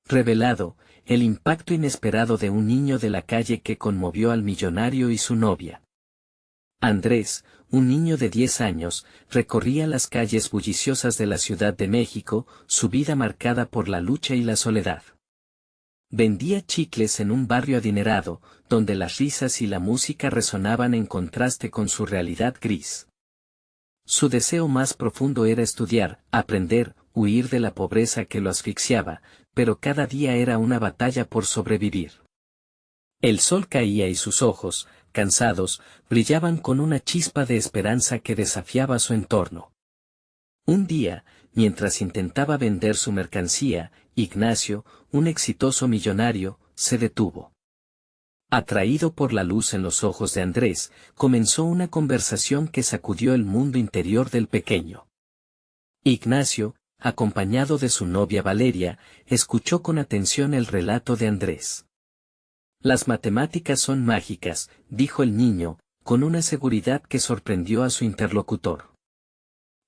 Revelado, el impacto inesperado de un niño de la calle que conmovió al millonario y su novia. Andrés, un niño de 10 años, recorría las calles bulliciosas de la Ciudad de México, su vida marcada por la lucha y la soledad. Vendía chicles en un barrio adinerado, donde las risas y la música resonaban en contraste con su realidad gris. Su deseo más profundo era estudiar, aprender, huir de la pobreza que lo asfixiaba, pero cada día era una batalla por sobrevivir. El sol caía y sus ojos, cansados, brillaban con una chispa de esperanza que desafiaba su entorno. Un día, mientras intentaba vender su mercancía, Ignacio, un exitoso millonario, se detuvo. Atraído por la luz en los ojos de Andrés, comenzó una conversación que sacudió el mundo interior del pequeño. Ignacio, acompañado de su novia Valeria, escuchó con atención el relato de Andrés. Las matemáticas son mágicas, dijo el niño, con una seguridad que sorprendió a su interlocutor.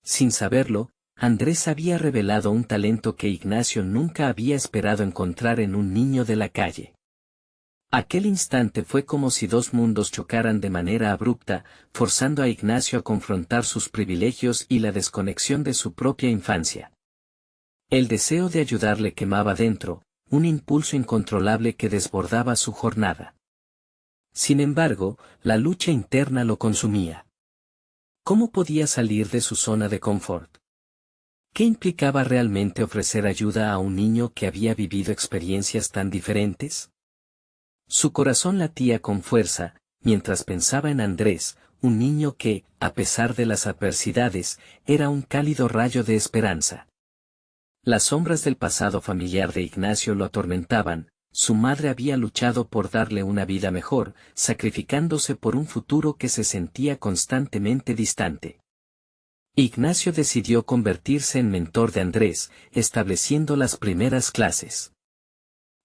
Sin saberlo, Andrés había revelado un talento que Ignacio nunca había esperado encontrar en un niño de la calle. Aquel instante fue como si dos mundos chocaran de manera abrupta, forzando a Ignacio a confrontar sus privilegios y la desconexión de su propia infancia. El deseo de ayudarle quemaba dentro, un impulso incontrolable que desbordaba su jornada. Sin embargo, la lucha interna lo consumía. ¿Cómo podía salir de su zona de confort? ¿Qué implicaba realmente ofrecer ayuda a un niño que había vivido experiencias tan diferentes? Su corazón latía con fuerza, mientras pensaba en Andrés, un niño que, a pesar de las adversidades, era un cálido rayo de esperanza. Las sombras del pasado familiar de Ignacio lo atormentaban, su madre había luchado por darle una vida mejor, sacrificándose por un futuro que se sentía constantemente distante. Ignacio decidió convertirse en mentor de Andrés, estableciendo las primeras clases.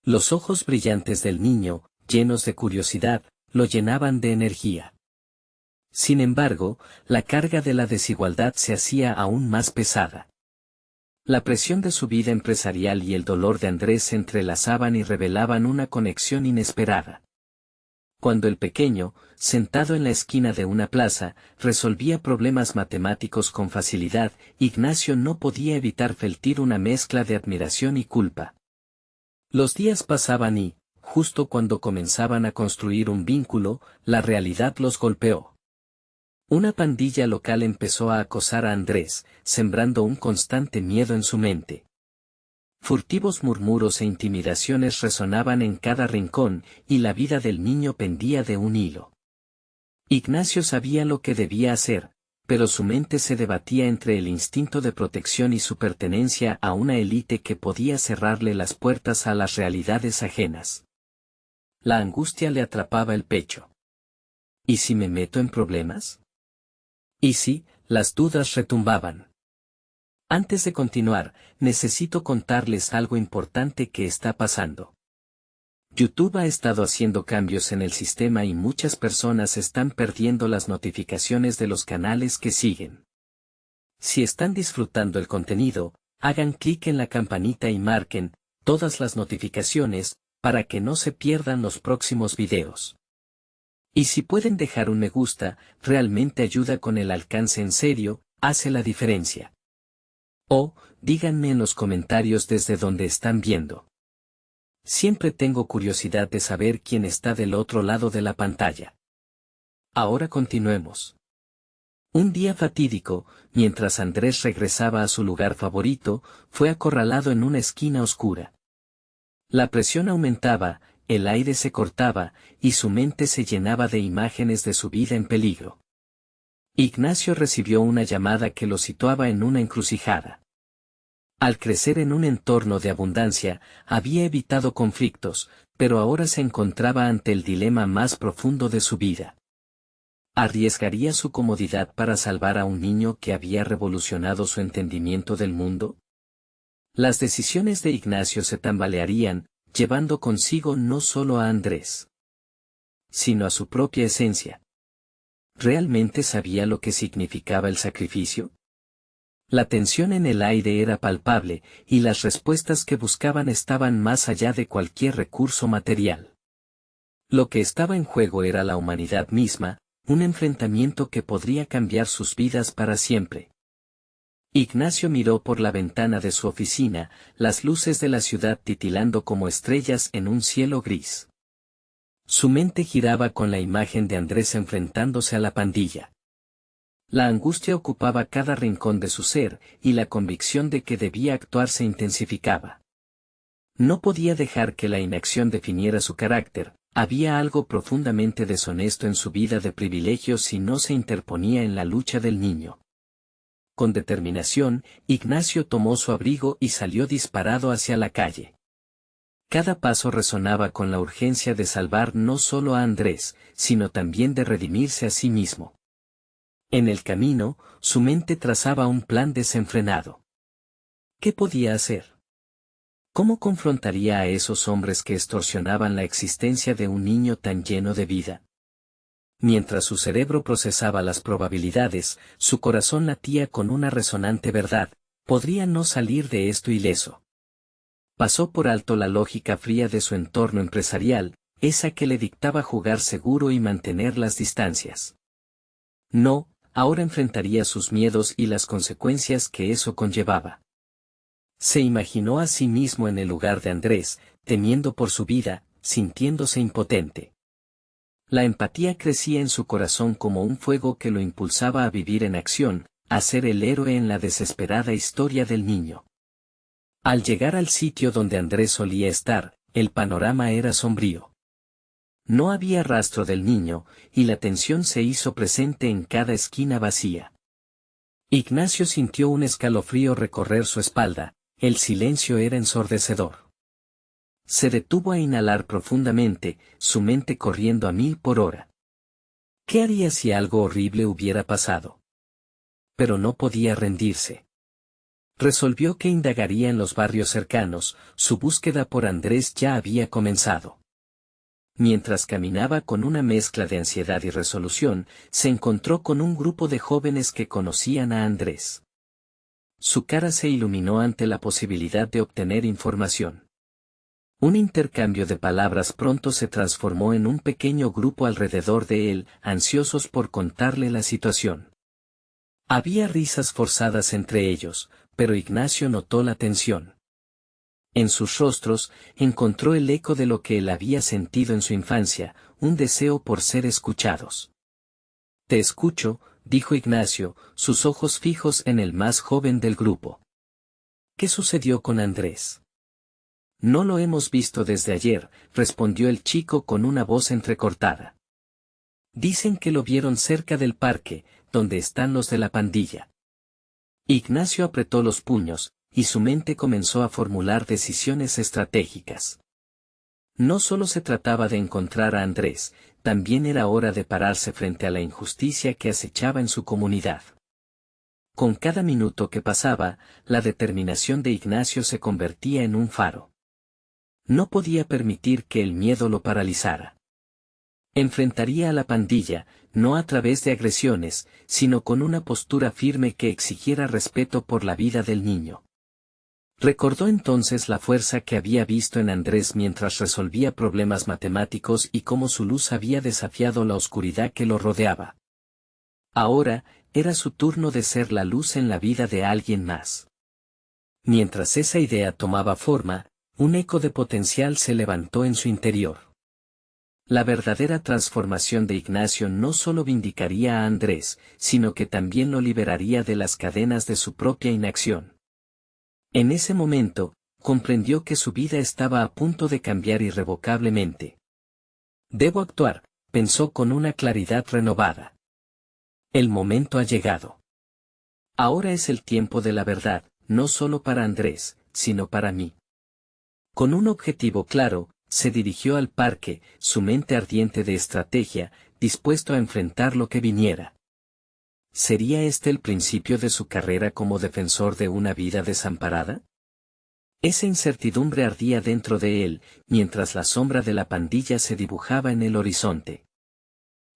Los ojos brillantes del niño, llenos de curiosidad, lo llenaban de energía. Sin embargo, la carga de la desigualdad se hacía aún más pesada. La presión de su vida empresarial y el dolor de Andrés se entrelazaban y revelaban una conexión inesperada. Cuando el pequeño, sentado en la esquina de una plaza, resolvía problemas matemáticos con facilidad, Ignacio no podía evitar sentir una mezcla de admiración y culpa. Los días pasaban y, justo cuando comenzaban a construir un vínculo, la realidad los golpeó. Una pandilla local empezó a acosar a Andrés, sembrando un constante miedo en su mente. Furtivos murmuros e intimidaciones resonaban en cada rincón, y la vida del niño pendía de un hilo. Ignacio sabía lo que debía hacer, pero su mente se debatía entre el instinto de protección y su pertenencia a una élite que podía cerrarle las puertas a las realidades ajenas. La angustia le atrapaba el pecho. ¿Y si me meto en problemas? ¿Y si? Las dudas retumbaban. Antes de continuar, necesito contarles algo importante que está pasando. YouTube ha estado haciendo cambios en el sistema y muchas personas están perdiendo las notificaciones de los canales que siguen. Si están disfrutando el contenido, hagan clic en la campanita y marquen todas las notificaciones para que no se pierdan los próximos videos. Y si pueden dejar un me gusta, realmente ayuda con el alcance en serio, hace la diferencia. O, díganme en los comentarios desde donde están viendo. Siempre tengo curiosidad de saber quién está del otro lado de la pantalla. Ahora continuemos. Un día fatídico, mientras Andrés regresaba a su lugar favorito, fue acorralado en una esquina oscura. La presión aumentaba, el aire se cortaba, y su mente se llenaba de imágenes de su vida en peligro. Ignacio recibió una llamada que lo situaba en una encrucijada. Al crecer en un entorno de abundancia, había evitado conflictos, pero ahora se encontraba ante el dilema más profundo de su vida. ¿Arriesgaría su comodidad para salvar a un niño que había revolucionado su entendimiento del mundo? Las decisiones de Ignacio se tambalearían, llevando consigo no solo a Andrés, sino a su propia esencia. ¿Realmente sabía lo que significaba el sacrificio? La tensión en el aire era palpable, y las respuestas que buscaban estaban más allá de cualquier recurso material. Lo que estaba en juego era la humanidad misma, un enfrentamiento que podría cambiar sus vidas para siempre. Ignacio miró por la ventana de su oficina, las luces de la ciudad titilando como estrellas en un cielo gris. Su mente giraba con la imagen de Andrés enfrentándose a la pandilla. La angustia ocupaba cada rincón de su ser, y la convicción de que debía actuar se intensificaba. No podía dejar que la inacción definiera su carácter, había algo profundamente deshonesto en su vida de privilegios si no se interponía en la lucha del niño. Con determinación, Ignacio tomó su abrigo y salió disparado hacia la calle. Cada paso resonaba con la urgencia de salvar no solo a Andrés, sino también de redimirse a sí mismo. En el camino, su mente trazaba un plan desenfrenado. ¿Qué podía hacer? ¿Cómo confrontaría a esos hombres que extorsionaban la existencia de un niño tan lleno de vida? Mientras su cerebro procesaba las probabilidades, su corazón latía con una resonante verdad: podría no salir de esto ileso. Pasó por alto la lógica fría de su entorno empresarial, esa que le dictaba jugar seguro y mantener las distancias. No, ahora enfrentaría sus miedos y las consecuencias que eso conllevaba. Se imaginó a sí mismo en el lugar de Andrés, temiendo por su vida, sintiéndose impotente. La empatía crecía en su corazón como un fuego que lo impulsaba a vivir en acción, a ser el héroe en la desesperada historia del niño. Al llegar al sitio donde Andrés solía estar, el panorama era sombrío. No había rastro del niño, y la tensión se hizo presente en cada esquina vacía. Ignacio sintió un escalofrío recorrer su espalda, el silencio era ensordecedor. Se detuvo a inhalar profundamente, su mente corriendo a 1000 por hora. ¿Qué haría si algo horrible hubiera pasado? Pero no podía rendirse. Resolvió que indagaría en los barrios cercanos, su búsqueda por Andrés ya había comenzado. Mientras caminaba con una mezcla de ansiedad y resolución, se encontró con un grupo de jóvenes que conocían a Andrés. Su cara se iluminó ante la posibilidad de obtener información. Un intercambio de palabras pronto se transformó en un pequeño grupo alrededor de él, ansiosos por contarle la situación. Había risas forzadas entre ellos, pero Ignacio notó la tensión. En sus rostros, encontró el eco de lo que él había sentido en su infancia, un deseo por ser escuchados. «Te escucho», dijo Ignacio, sus ojos fijos en el más joven del grupo. «¿Qué sucedió con Andrés?» «No lo hemos visto desde ayer», respondió el chico con una voz entrecortada. «Dicen que lo vieron cerca del parque, donde están los de la pandilla». Ignacio apretó los puños, y su mente comenzó a formular decisiones estratégicas. No solo se trataba de encontrar a Andrés, también era hora de pararse frente a la injusticia que acechaba en su comunidad. Con cada minuto que pasaba, la determinación de Ignacio se convertía en un faro. No podía permitir que el miedo lo paralizara. Enfrentaría a la pandilla, no a través de agresiones, sino con una postura firme que exigiera respeto por la vida del niño. Recordó entonces la fuerza que había visto en Andrés mientras resolvía problemas matemáticos y cómo su luz había desafiado la oscuridad que lo rodeaba. Ahora, era su turno de ser la luz en la vida de alguien más. Mientras esa idea tomaba forma, un eco de potencial se levantó en su interior. La verdadera transformación de Ignacio no solo vindicaría a Andrés, sino que también lo liberaría de las cadenas de su propia inacción. En ese momento, comprendió que su vida estaba a punto de cambiar irrevocablemente. «Debo actuar», pensó con una claridad renovada. «El momento ha llegado. Ahora es el tiempo de la verdad, no solo para Andrés, sino para mí». Con un objetivo claro, se dirigió al parque, su mente ardiente de estrategia, dispuesto a enfrentar lo que viniera. ¿Sería este el principio de su carrera como defensor de una vida desamparada? Esa incertidumbre ardía dentro de él, mientras la sombra de la pandilla se dibujaba en el horizonte.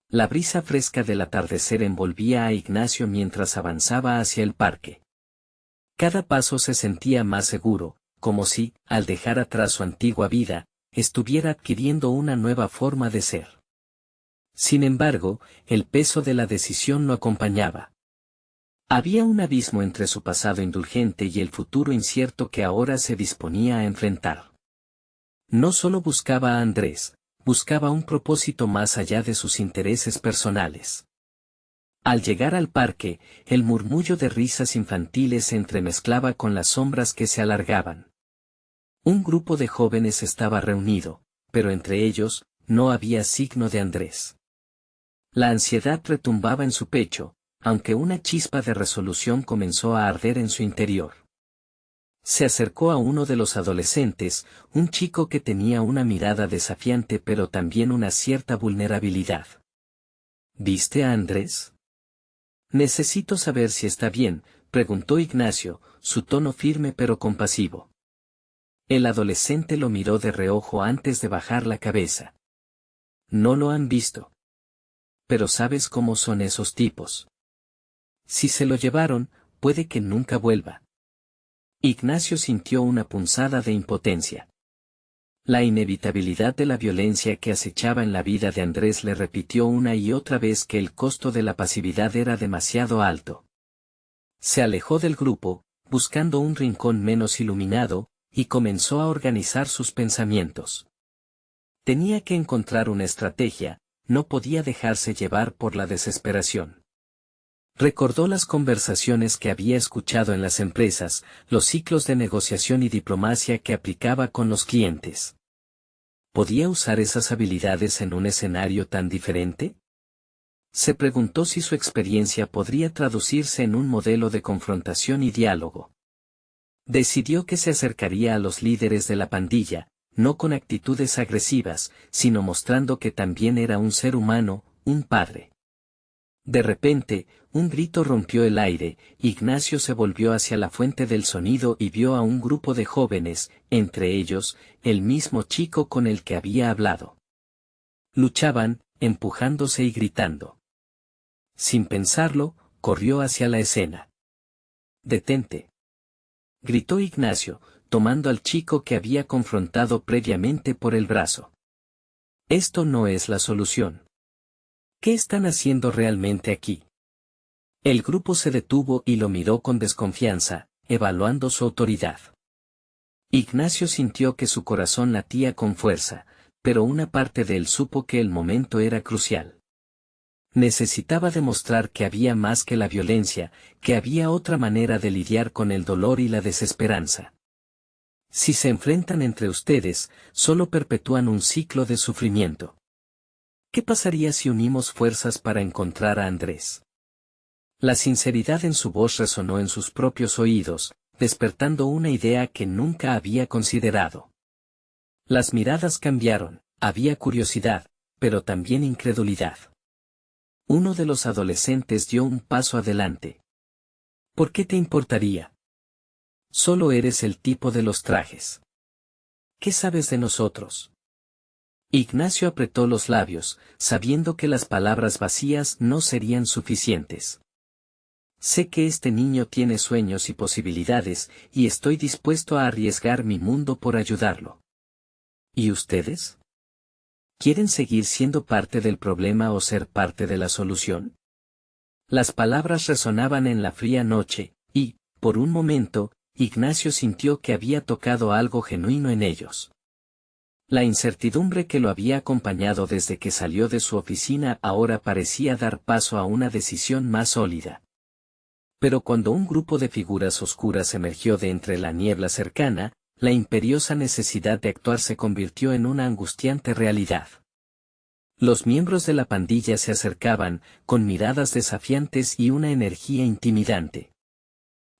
La brisa fresca del atardecer envolvía a Ignacio mientras avanzaba hacia el parque. Cada paso se sentía más seguro, como si, al dejar atrás su antigua vida, estuviera adquiriendo una nueva forma de ser. Sin embargo, el peso de la decisión lo acompañaba. Había un abismo entre su pasado indulgente y el futuro incierto que ahora se disponía a enfrentar. No solo buscaba a Andrés, buscaba un propósito más allá de sus intereses personales. Al llegar al parque, el murmullo de risas infantiles se entremezclaba con las sombras que se alargaban. Un grupo de jóvenes estaba reunido, pero entre ellos, no había signo de Andrés. La ansiedad retumbaba en su pecho, aunque una chispa de resolución comenzó a arder en su interior. Se acercó a uno de los adolescentes, un chico que tenía una mirada desafiante pero también una cierta vulnerabilidad. ¿Viste a Andrés? Necesito saber si está bien, preguntó Ignacio, su tono firme pero compasivo. El adolescente lo miró de reojo antes de bajar la cabeza. No lo han visto. Pero sabes cómo son esos tipos. Si se lo llevaron, puede que nunca vuelva. Ignacio sintió una punzada de impotencia. La inevitabilidad de la violencia que acechaba en la vida de Andrés le repitió una y otra vez que el costo de la pasividad era demasiado alto. Se alejó del grupo, buscando un rincón menos iluminado, y comenzó a organizar sus pensamientos. Tenía que encontrar una estrategia, no podía dejarse llevar por la desesperación. Recordó las conversaciones que había escuchado en las empresas, los ciclos de negociación y diplomacia que aplicaba con los clientes. ¿Podía usar esas habilidades en un escenario tan diferente? Se preguntó si su experiencia podría traducirse en un modelo de confrontación y diálogo. Decidió que se acercaría a los líderes de la pandilla, no con actitudes agresivas, sino mostrando que también era un ser humano, un padre. De repente, un grito rompió el aire, Ignacio se volvió hacia la fuente del sonido y vio a un grupo de jóvenes, entre ellos, el mismo chico con el que había hablado. Luchaban, empujándose y gritando. Sin pensarlo, corrió hacia la escena. «¡Detente!», gritó Ignacio, tomando al chico que había confrontado previamente por el brazo. «Esto no es la solución. ¿Qué están haciendo realmente aquí?». El grupo se detuvo y lo miró con desconfianza, evaluando su autoridad. Ignacio sintió que su corazón latía con fuerza, pero una parte de él supo que el momento era crucial. Necesitaba demostrar que había más que la violencia, que había otra manera de lidiar con el dolor y la desesperanza. Si se enfrentan entre ustedes, solo perpetúan un ciclo de sufrimiento. ¿Qué pasaría si unimos fuerzas para encontrar a Andrés? La sinceridad en su voz resonó en sus propios oídos, despertando una idea que nunca había considerado. Las miradas cambiaron, había curiosidad, pero también incredulidad. Uno de los adolescentes dio un paso adelante. ¿Por qué te importaría? Solo eres el tipo de los trajes. ¿Qué sabes de nosotros? Ignacio apretó los labios, sabiendo que las palabras vacías no serían suficientes. Sé que este niño tiene sueños y posibilidades, y estoy dispuesto a arriesgar mi mundo por ayudarlo. ¿Y ustedes? ¿Quieren seguir siendo parte del problema o ser parte de la solución? Las palabras resonaban en la fría noche, y, por un momento, Ignacio sintió que había tocado algo genuino en ellos. La incertidumbre que lo había acompañado desde que salió de su oficina ahora parecía dar paso a una decisión más sólida. Pero cuando un grupo de figuras oscuras emergió de entre la niebla cercana, la imperiosa necesidad de actuar se convirtió en una angustiante realidad. Los miembros de la pandilla se acercaban, con miradas desafiantes y una energía intimidante.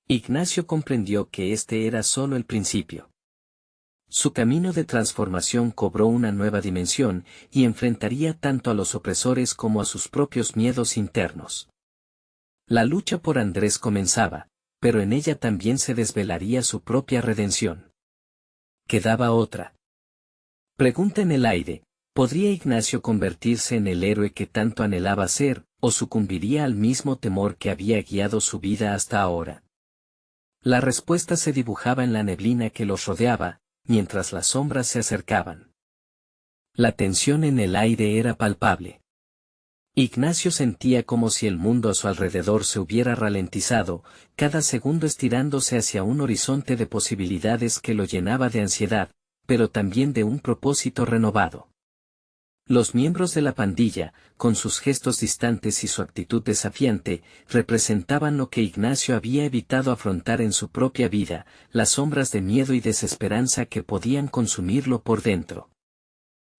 Ignacio comprendió que este era solo el principio. Su camino de transformación cobró una nueva dimensión, y enfrentaría tanto a los opresores como a sus propios miedos internos. La lucha por Andrés comenzaba, pero en ella también se desvelaría su propia redención. Quedaba otra pregunta en el aire: ¿podría Ignacio convertirse en el héroe que tanto anhelaba ser, o sucumbiría al mismo temor que había guiado su vida hasta ahora? La respuesta se dibujaba en la neblina que los rodeaba, mientras las sombras se acercaban. La tensión en el aire era palpable. Ignacio sentía como si el mundo a su alrededor se hubiera ralentizado, cada segundo estirándose hacia un horizonte de posibilidades que lo llenaba de ansiedad, pero también de un propósito renovado. Los miembros de la pandilla, con sus gestos distantes y su actitud desafiante, representaban lo que Ignacio había evitado afrontar en su propia vida, las sombras de miedo y desesperanza que podían consumirlo por dentro.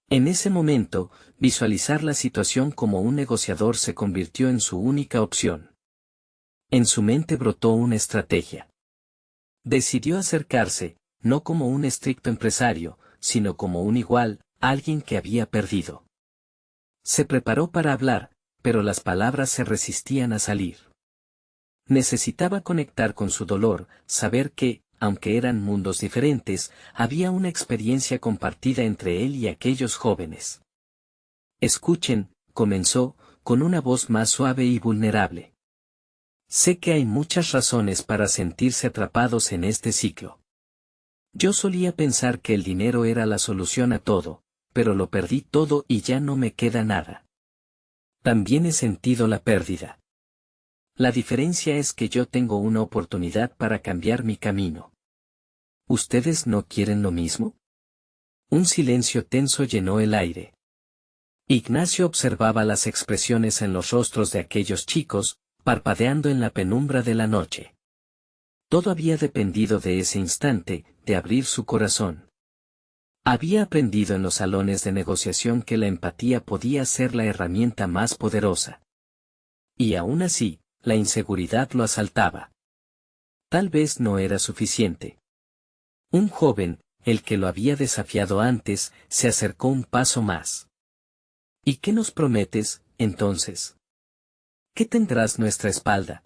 En ese momento, visualizar la situación como un negociador se convirtió en su única opción. En su mente brotó una estrategia. Decidió acercarse, no como un estricto empresario, sino como un igual, alguien que había perdido. Se preparó para hablar, pero las palabras se resistían a salir. Necesitaba conectar con su dolor, saber que, aunque eran mundos diferentes, había una experiencia compartida entre él y aquellos jóvenes. Escuchen, comenzó, con una voz más suave y vulnerable. Sé que hay muchas razones para sentirse atrapados en este ciclo. Yo solía pensar que el dinero era la solución a todo, pero lo perdí todo y ya no me queda nada. También he sentido la pérdida. La diferencia es que yo tengo una oportunidad para cambiar mi camino. ¿Ustedes no quieren lo mismo? Un silencio tenso llenó el aire. Ignacio observaba las expresiones en los rostros de aquellos chicos, parpadeando en la penumbra de la noche. Todo había dependido de ese instante, de abrir su corazón. Había aprendido en los salones de negociación que la empatía podía ser la herramienta más poderosa. Y aún así, la inseguridad lo asaltaba. Tal vez no era suficiente. Un joven, el que lo había desafiado antes, se acercó un paso más. ¿Y qué nos prometes, entonces? ¿Qué tendrás nuestra espalda?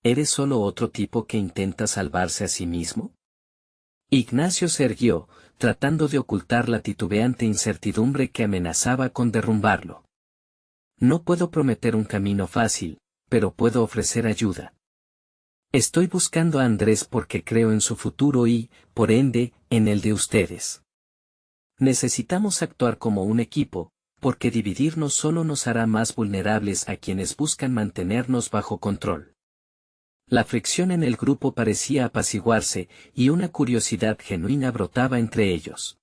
¿Eres solo otro tipo que intenta salvarse a sí mismo? Ignacio se erguió, tratando de ocultar la titubeante incertidumbre que amenazaba con derrumbarlo. No puedo prometer un camino fácil, pero puedo ofrecer ayuda. Estoy buscando a Andrés porque creo en su futuro y, por ende, en el de ustedes. Necesitamos actuar como un equipo, porque dividirnos solo nos hará más vulnerables a quienes buscan mantenernos bajo control. La fricción en el grupo parecía apaciguarse, y una curiosidad genuina brotaba entre ellos.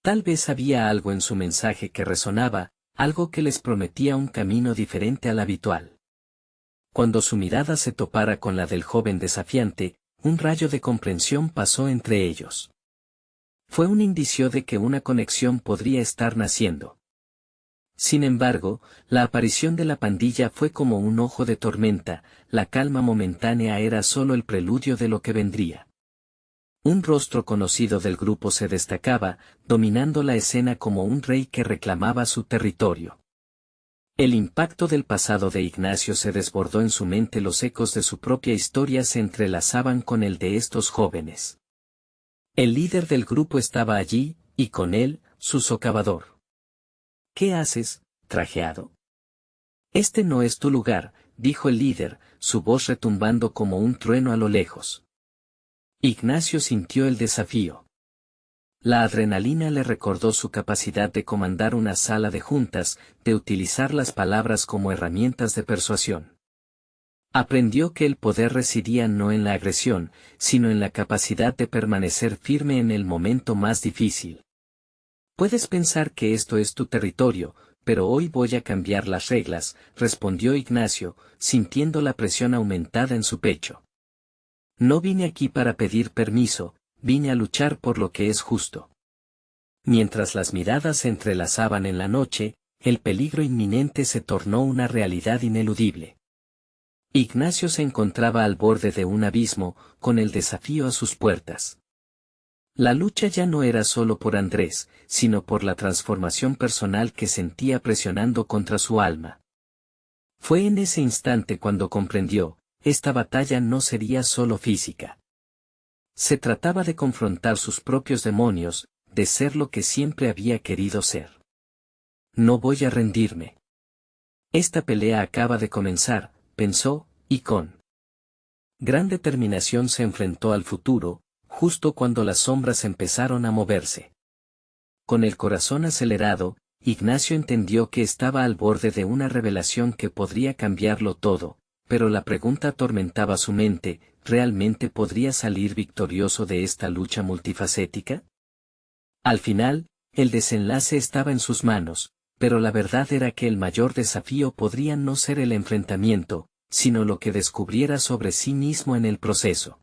Tal vez había algo en su mensaje que resonaba, algo que les prometía un camino diferente al habitual. Cuando su mirada se topara con la del joven desafiante, un rayo de comprensión pasó entre ellos. Fue un indicio de que una conexión podría estar naciendo. Sin embargo, la aparición de la pandilla fue como un ojo de tormenta, la calma momentánea era solo el preludio de lo que vendría. Un rostro conocido del grupo se destacaba, dominando la escena como un rey que reclamaba su territorio. El impacto del pasado de Ignacio se desbordó en su mente, los ecos de su propia historia se entrelazaban con el de estos jóvenes. El líder del grupo estaba allí, y con él, su socavador. ¿Qué haces, trajeado? Este no es tu lugar, dijo el líder, su voz retumbando como un trueno a lo lejos. Ignacio sintió el desafío. La adrenalina le recordó su capacidad de comandar una sala de juntas, de utilizar las palabras como herramientas de persuasión. Aprendió que el poder residía no en la agresión, sino en la capacidad de permanecer firme en el momento más difícil. Puedes pensar que esto es tu territorio, pero hoy voy a cambiar las reglas, respondió Ignacio, sintiendo la presión aumentada en su pecho. No vine aquí para pedir permiso, vine a luchar por lo que es justo. Mientras las miradas se entrelazaban en la noche, el peligro inminente se tornó una realidad ineludible. Ignacio se encontraba al borde de un abismo, con el desafío a sus puertas. La lucha ya no era solo por Andrés, sino por la transformación personal que sentía presionando contra su alma. Fue en ese instante cuando comprendió, esta batalla no sería solo física. Se trataba de confrontar sus propios demonios, de ser lo que siempre había querido ser. No voy a rendirme. Esta pelea acaba de comenzar, pensó, y con Gran determinación se enfrentó al futuro, justo cuando las sombras empezaron a moverse. Con el corazón acelerado, Ignacio entendió que estaba al borde de una revelación que podría cambiarlo todo, pero la pregunta atormentaba su mente: ¿realmente podría salir victorioso de esta lucha multifacética? Al final, el desenlace estaba en sus manos, pero la verdad era que el mayor desafío podría no ser el enfrentamiento, sino lo que descubriera sobre sí mismo en el proceso.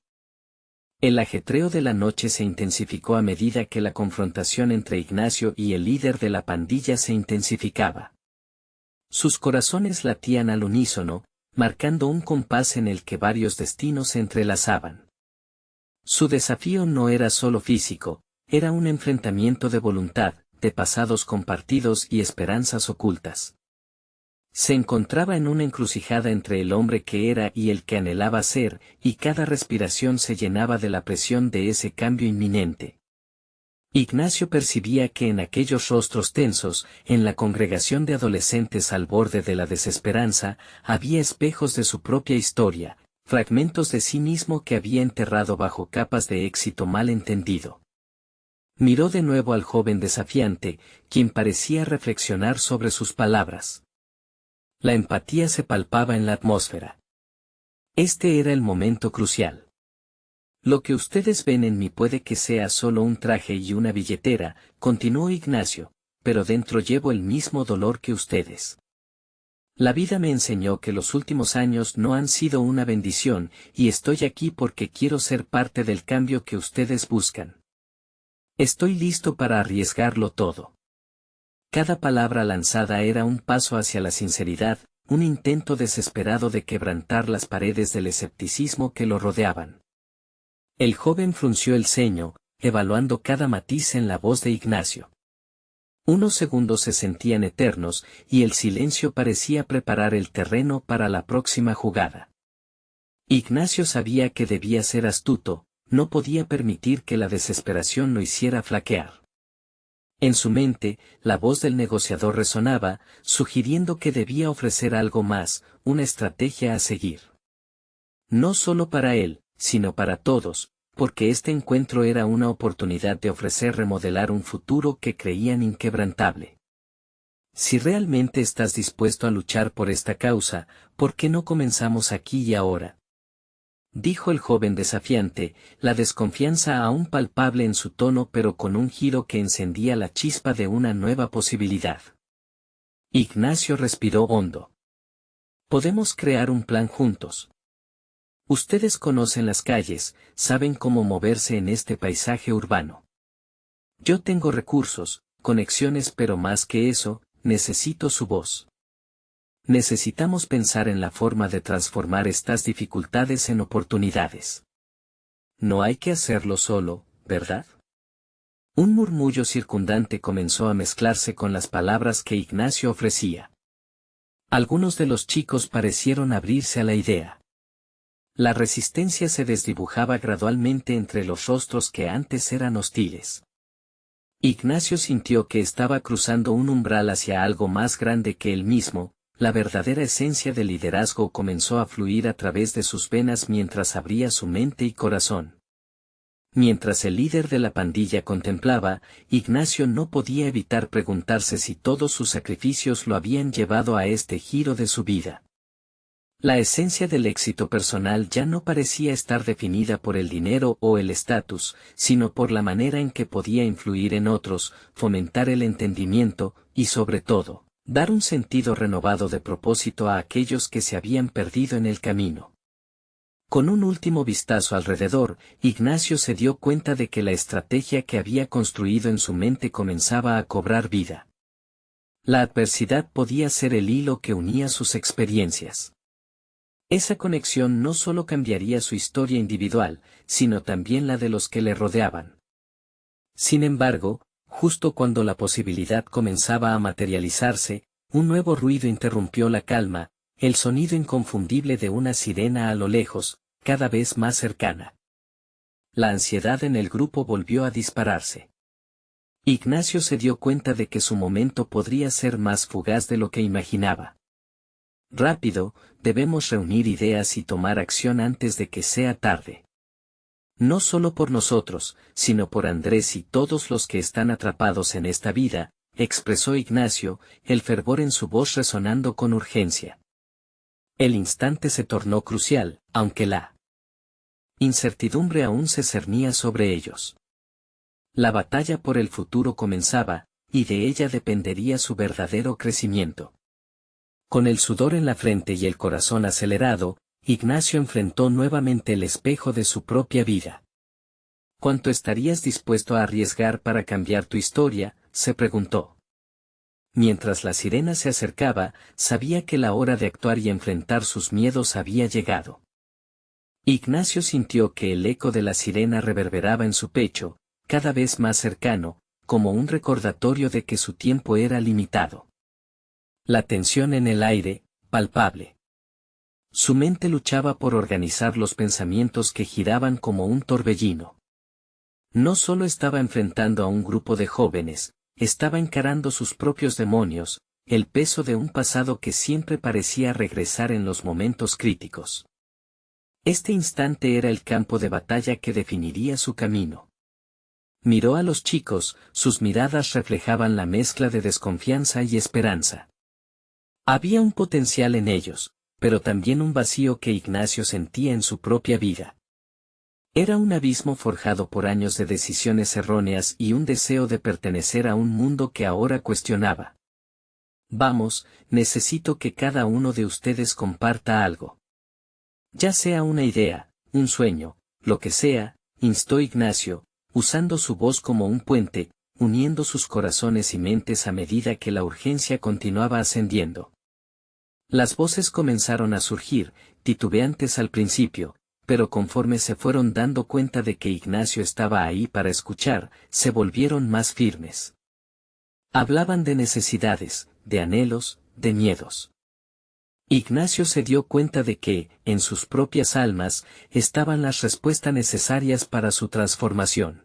El ajetreo de la noche se intensificó a medida que la confrontación entre Ignacio y el líder de la pandilla se intensificaba. Sus corazones latían al unísono, marcando un compás en el que varios destinos se entrelazaban. Su desafío no era solo físico, era un enfrentamiento de voluntad, de pasados compartidos y esperanzas ocultas. Se encontraba en una encrucijada entre el hombre que era y el que anhelaba ser, y cada respiración se llenaba de la presión de ese cambio inminente. Ignacio percibía que en aquellos rostros tensos, en la congregación de adolescentes al borde de la desesperanza, había espejos de su propia historia, fragmentos de sí mismo que había enterrado bajo capas de éxito mal entendido. Miró de nuevo al joven desafiante, quien parecía reflexionar sobre sus palabras. La empatía se palpaba en la atmósfera. Este era el momento crucial. Lo que ustedes ven en mí puede que sea solo un traje y una billetera, continuó Ignacio, pero dentro llevo el mismo dolor que ustedes. La vida me enseñó que los últimos años no han sido una bendición, y estoy aquí porque quiero ser parte del cambio que ustedes buscan. Estoy listo para arriesgarlo todo. Cada palabra lanzada era un paso hacia la sinceridad, un intento desesperado de quebrantar las paredes del escepticismo que lo rodeaban. El joven frunció el ceño, evaluando cada matiz en la voz de Ignacio. Unos segundos se sentían eternos, y el silencio parecía preparar el terreno para la próxima jugada. Ignacio sabía que debía ser astuto, no podía permitir que la desesperación lo hiciera flaquear. En su mente, la voz del negociador resonaba, sugiriendo que debía ofrecer algo más, una estrategia a seguir. No solo para él, sino para todos, porque este encuentro era una oportunidad de ofrecer remodelar un futuro que creían inquebrantable. Si realmente estás dispuesto a luchar por esta causa, ¿por qué no comenzamos aquí y ahora? Dijo el joven desafiante, la desconfianza aún palpable en su tono pero con un giro que encendía la chispa de una nueva posibilidad. Ignacio respiró hondo. Podemos crear un plan juntos. Ustedes conocen las calles, saben cómo moverse en este paisaje urbano. Yo tengo recursos, conexiones, pero más que eso, necesito su voz. Necesitamos pensar en la forma de transformar estas dificultades en oportunidades. No hay que hacerlo solo, ¿verdad? Un murmullo circundante comenzó a mezclarse con las palabras que Ignacio ofrecía. Algunos de los chicos parecieron abrirse a la idea. La resistencia se desdibujaba gradualmente entre los rostros que antes eran hostiles. Ignacio sintió que estaba cruzando un umbral hacia algo más grande que él mismo. La verdadera esencia del liderazgo comenzó a fluir a través de sus venas mientras abría su mente y corazón. Mientras el líder de la pandilla contemplaba, Ignacio no podía evitar preguntarse si todos sus sacrificios lo habían llevado a este giro de su vida. La esencia del éxito personal ya no parecía estar definida por el dinero o el estatus, sino por la manera en que podía influir en otros, fomentar el entendimiento, y sobre todo, dar un sentido renovado de propósito a aquellos que se habían perdido en el camino. Con un último vistazo alrededor, Ignacio se dio cuenta de que la estrategia que había construido en su mente comenzaba a cobrar vida. La adversidad podía ser el hilo que unía sus experiencias. Esa conexión no solo cambiaría su historia individual, sino también la de los que le rodeaban. Sin embargo, justo cuando la posibilidad comenzaba a materializarse, un nuevo ruido interrumpió la calma, el sonido inconfundible de una sirena a lo lejos, cada vez más cercana. La ansiedad en el grupo volvió a dispararse. Ignacio se dio cuenta de que su momento podría ser más fugaz de lo que imaginaba. Rápido, debemos reunir ideas y tomar acción antes de que sea tarde. No solo por nosotros, sino por Andrés y todos los que están atrapados en esta vida, expresó Ignacio, el fervor en su voz resonando con urgencia. El instante se tornó crucial, aunque la incertidumbre aún se cernía sobre ellos. La batalla por el futuro comenzaba, y de ella dependería su verdadero crecimiento. Con el sudor en la frente y el corazón acelerado, Ignacio enfrentó nuevamente el espejo de su propia vida. ¿Cuánto estarías dispuesto a arriesgar para cambiar tu historia?, se preguntó. Mientras la sirena se acercaba, sabía que la hora de actuar y enfrentar sus miedos había llegado. Ignacio sintió que el eco de la sirena reverberaba en su pecho, cada vez más cercano, como un recordatorio de que su tiempo era limitado. La tensión en el aire, palpable. Su mente luchaba por organizar los pensamientos que giraban como un torbellino. No solo estaba enfrentando a un grupo de jóvenes, estaba encarando sus propios demonios, el peso de un pasado que siempre parecía regresar en los momentos críticos. Este instante era el campo de batalla que definiría su camino. Miró a los chicos, sus miradas reflejaban la mezcla de desconfianza y esperanza. Había un potencial en ellos, pero también un vacío que Ignacio sentía en su propia vida. Era un abismo forjado por años de decisiones erróneas y un deseo de pertenecer a un mundo que ahora cuestionaba. Vamos, necesito que cada uno de ustedes comparta algo. Ya sea una idea, un sueño, lo que sea, instó Ignacio, usando su voz como un puente, uniendo sus corazones y mentes a medida que la urgencia continuaba ascendiendo. Las voces comenzaron a surgir, titubeantes al principio, pero conforme se fueron dando cuenta de que Ignacio estaba ahí para escuchar, se volvieron más firmes. Hablaban de necesidades, de anhelos, de miedos. Ignacio se dio cuenta de que, en sus propias almas, estaban las respuestas necesarias para su transformación.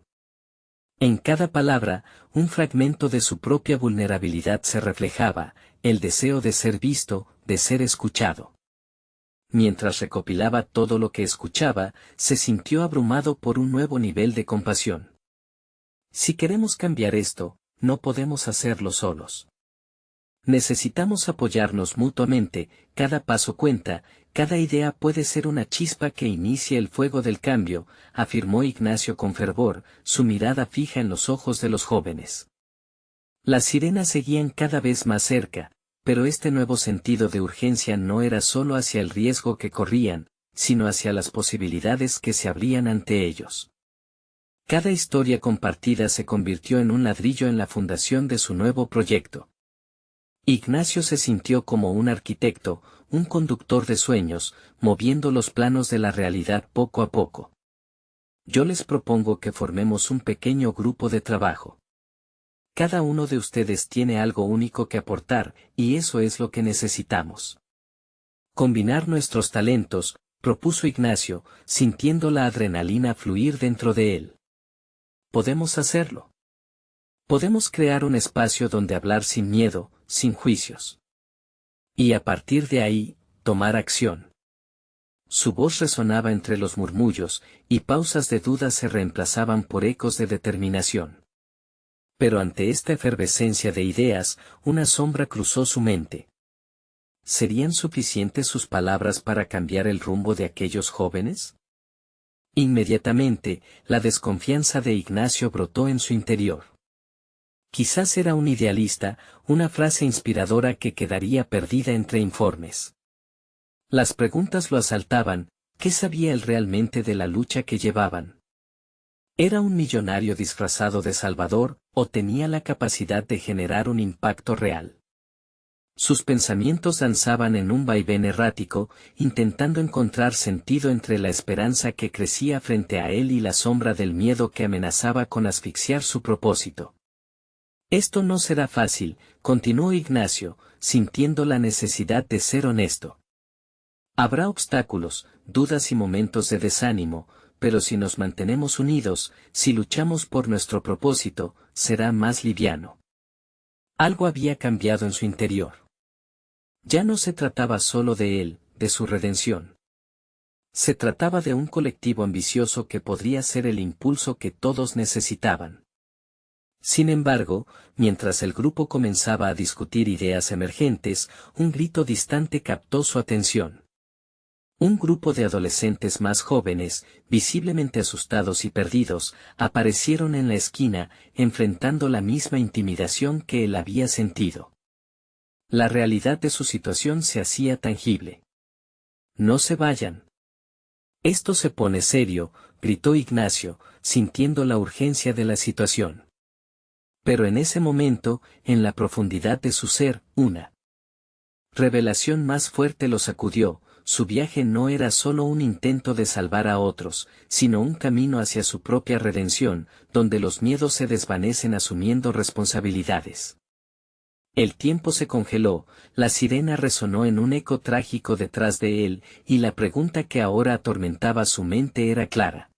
En cada palabra, un fragmento de su propia vulnerabilidad se reflejaba, el deseo de ser visto, de ser escuchado. Mientras recopilaba todo lo que escuchaba, se sintió abrumado por un nuevo nivel de compasión. Si queremos cambiar esto, no podemos hacerlo solos. Necesitamos apoyarnos mutuamente, cada paso cuenta, cada idea puede ser una chispa que inicie el fuego del cambio, afirmó Ignacio con fervor, su mirada fija en los ojos de los jóvenes. Las sirenas seguían cada vez más cerca, pero este nuevo sentido de urgencia no era solo hacia el riesgo que corrían, sino hacia las posibilidades que se abrían ante ellos. Cada historia compartida se convirtió en un ladrillo en la fundación de su nuevo proyecto. Ignacio se sintió como un arquitecto, un conductor de sueños, moviendo los planos de la realidad poco a poco. Yo les propongo que formemos un pequeño grupo de trabajo. Cada uno de ustedes tiene algo único que aportar, y eso es lo que necesitamos. Combinar nuestros talentos, propuso Ignacio, sintiendo la adrenalina fluir dentro de él. Podemos hacerlo. Podemos crear un espacio donde hablar sin miedo, sin juicios. Y a partir de ahí, tomar acción. Su voz resonaba entre los murmullos, y pausas de duda se reemplazaban por ecos de determinación. Pero ante esta efervescencia de ideas, una sombra cruzó su mente. ¿Serían suficientes sus palabras para cambiar el rumbo de aquellos jóvenes? Inmediatamente, la desconfianza de Ignacio brotó en su interior. Quizás era un idealista, una frase inspiradora que quedaría perdida entre informes. Las preguntas lo asaltaban, ¿qué sabía él realmente de la lucha que llevaban? ¿Era un millonario disfrazado de salvador, o tenía la capacidad de generar un impacto real? Sus pensamientos danzaban en un vaivén errático, intentando encontrar sentido entre la esperanza que crecía frente a él y la sombra del miedo que amenazaba con asfixiar su propósito. Esto no será fácil, continuó Ignacio, sintiendo la necesidad de ser honesto. Habrá obstáculos, dudas y momentos de desánimo, pero si nos mantenemos unidos, si luchamos por nuestro propósito, será más liviano. Algo había cambiado en su interior. Ya no se trataba solo de él, de su redención. Se trataba de un colectivo ambicioso que podría ser el impulso que todos necesitaban. Sin embargo, mientras el grupo comenzaba a discutir ideas emergentes, un grito distante captó su atención. Un grupo de adolescentes más jóvenes, visiblemente asustados y perdidos, aparecieron en la esquina, enfrentando la misma intimidación que él había sentido. La realidad de su situación se hacía tangible. «No se vayan. Esto se pone serio», gritó Ignacio, sintiendo la urgencia de la situación. Pero en ese momento, en la profundidad de su ser, una revelación más fuerte lo sacudió. Su viaje no era solo un intento de salvar a otros, sino un camino hacia su propia redención, donde los miedos se desvanecen asumiendo responsabilidades. El tiempo se congeló, la sirena resonó en un eco trágico detrás de él, y la pregunta que ahora atormentaba su mente era clara.